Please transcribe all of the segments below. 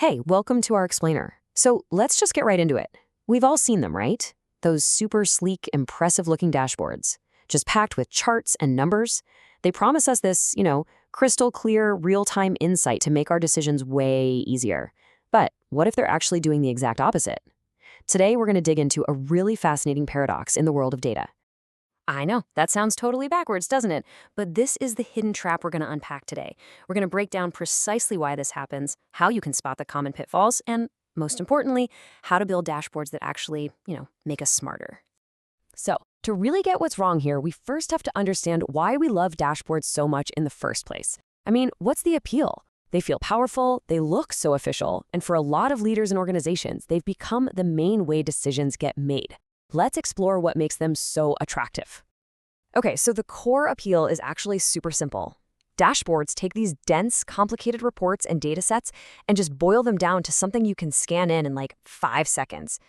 Hey, welcome to our explainer. So let's just get right into it. We've all seen them, right? Those super sleek, impressive-looking dashboards, just packed with charts and numbers. They promise us this, crystal clear, real-time insight to make our decisions way easier. But what if they're actually doing the exact opposite? Today, we're going to dig into a really fascinating paradox in the world of data. I know, that sounds totally backwards, doesn't it? But this is the hidden trap we're going to unpack today. We're going to break down precisely why this happens, how you can spot the common pitfalls, and most importantly, how to build dashboards that actually, make us smarter. So, to really get what's wrong here, we first have to understand why we love dashboards so much in the first place. I mean, what's the appeal? They feel powerful, they look so official, and for a lot of leaders and organizations, they've become the main way decisions get made. Let's explore what makes them so attractive. Okay, so the core appeal is actually super simple. Dashboards take these dense, complicated reports and data sets and just boil them down to something you can scan in like 5 seconds.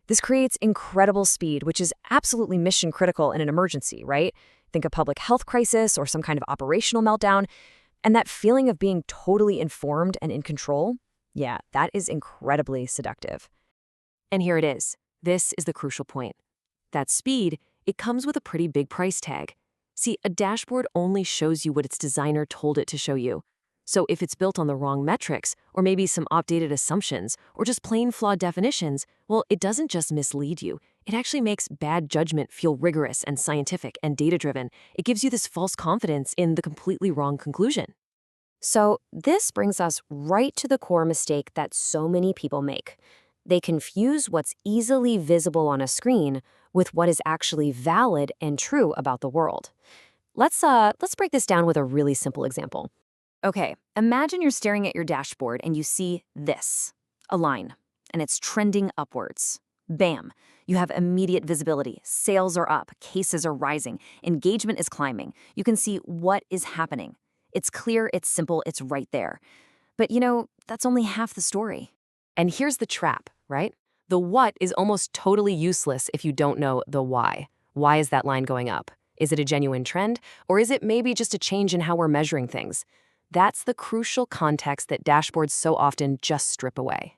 This creates incredible speed, which is absolutely mission critical in an emergency, right? Think a public health crisis or some kind of operational meltdown. And that feeling of being totally informed and in control, yeah, that is incredibly seductive. And here it is. This is the crucial point. That speed, it comes with a pretty big price tag. See, a dashboard only shows you what its designer told it to show you. So if it's built on the wrong metrics, or maybe some outdated assumptions, or just plain flawed definitions, well, it doesn't just mislead you. It actually makes bad judgment feel rigorous and scientific and data-driven. It gives you this false confidence in the completely wrong conclusion. So this brings us right to the core mistake that so many people make. They confuse what's easily visible on a screen with what is actually valid and true about the world. Let's break this down with a really simple example. Okay, imagine you're staring at your dashboard and you see this, a line, and it's trending upwards. Bam! You have immediate visibility. Sales are up, cases are rising, engagement is climbing. You can see what is happening. It's clear, it's simple, it's right there. But that's only half the story. And here's the trap, right? The what is almost totally useless if you don't know the why. Why is that line going up? Is it a genuine trend? Or is it maybe just a change in how we're measuring things? That's the crucial context that dashboards so often just strip away.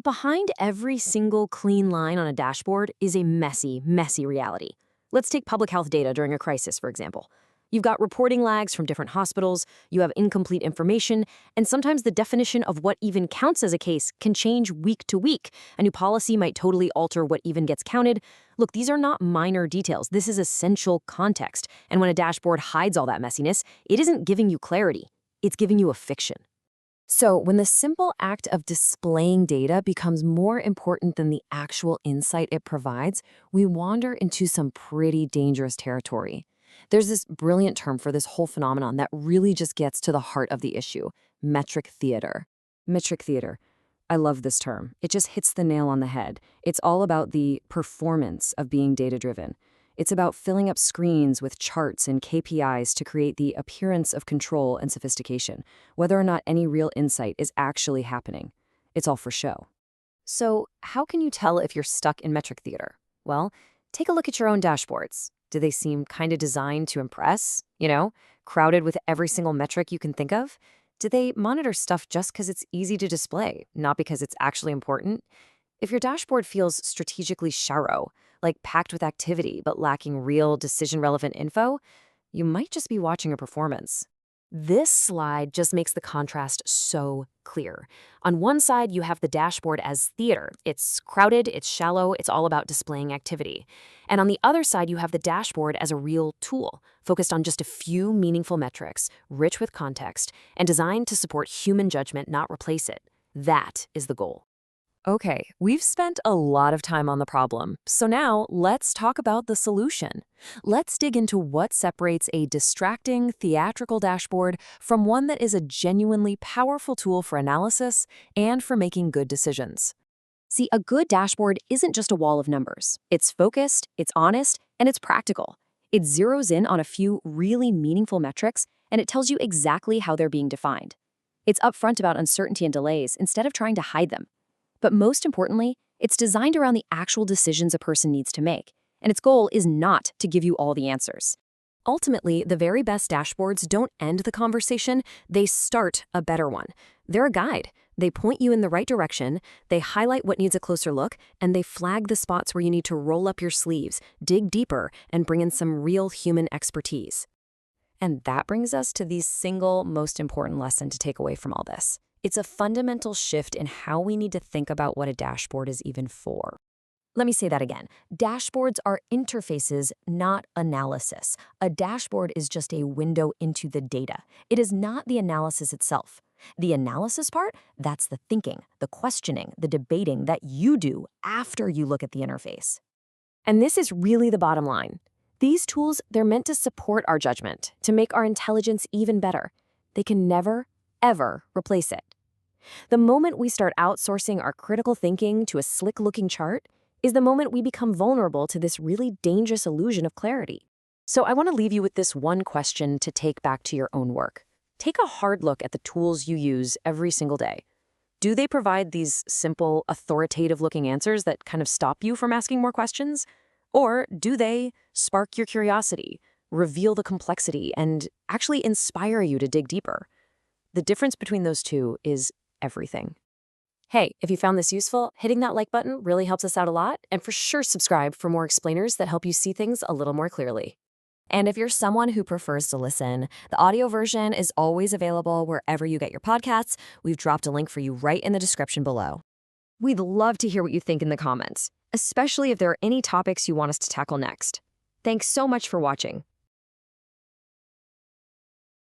Behind every single clean line on a dashboard is a messy, messy reality. Let's take public health data during a crisis, for example. You've got reporting lags from different hospitals, you have incomplete information, and sometimes the definition of what even counts as a case can change week to week. A new policy might totally alter what even gets counted. Look, these are not minor details. This is essential context. And when a dashboard hides all that messiness, it isn't giving you clarity. It's giving you a fiction. So when the simple act of displaying data becomes more important than the actual insight it provides, we wander into some pretty dangerous territory. There's this brilliant term for this whole phenomenon that really just gets to the heart of the issue: metric theater. Metric theater. I love this term. It just hits the nail on the head. It's all about the performance of being data-driven. It's about filling up screens with charts and KPIs to create the appearance of control and sophistication, whether or not any real insight is actually happening. It's all for show. So how can you tell if you're stuck in metric theater? Well, take a look at your own dashboards. Do they seem kind of designed to impress? Crowded with every single metric you can think of? Do they monitor stuff just because it's easy to display, not because it's actually important? If your dashboard feels strategically shallow, like packed with activity but lacking real decision-relevant info, you might just be watching a performance. This slide just makes the contrast so clear. On one side, you have the dashboard as theater. It's crowded, it's shallow, it's all about displaying activity. And on the other side, you have the dashboard as a real tool, focused on just a few meaningful metrics, rich with context, and designed to support human judgment, not replace it. That is the goal. Okay, we've spent a lot of time on the problem, so now let's talk about the solution. Let's dig into what separates a distracting, theatrical dashboard from one that is a genuinely powerful tool for analysis and for making good decisions. See, a good dashboard isn't just a wall of numbers. It's focused, it's honest, and it's practical. It zeroes in on a few really meaningful metrics, and it tells you exactly how they're being defined. It's upfront about uncertainty and delays instead of trying to hide them. But most importantly, it's designed around the actual decisions a person needs to make, and its goal is not to give you all the answers. Ultimately, the very best dashboards don't end the conversation, they start a better one. They're a guide. They point you in the right direction, they highlight what needs a closer look, and they flag the spots where you need to roll up your sleeves, dig deeper, and bring in some real human expertise. And that brings us to the single most important lesson to take away from all this. It's a fundamental shift in how we need to think about what a dashboard is even for. Let me say that again. Dashboards are interfaces, not analysis. A dashboard is just a window into the data. It is not the analysis itself. The analysis part, that's the thinking, the questioning, the debating that you do after you look at the interface. And this is really the bottom line. These tools, they're meant to support our judgment, to make our intelligence even better. They can never, ever replace it. The moment we start outsourcing our critical thinking to a slick-looking chart is the moment we become vulnerable to this really dangerous illusion of clarity. So I want to leave you with this one question to take back to your own work. Take a hard look at the tools you use every single day. Do they provide these simple, authoritative-looking answers that kind of stop you from asking more questions? Or do they spark your curiosity, reveal the complexity, and actually inspire you to dig deeper? The difference between those two is everything. Hey, if you found this useful, hitting that like button really helps us out a lot, and for sure subscribe for more explainers that help you see things a little more clearly. And if you're someone who prefers to listen, the audio version is always available wherever you get your podcasts. We've dropped a link for you right in the description below. We'd love to hear what you think in the comments, especially if there are any topics you want us to tackle next. Thanks so much for watching.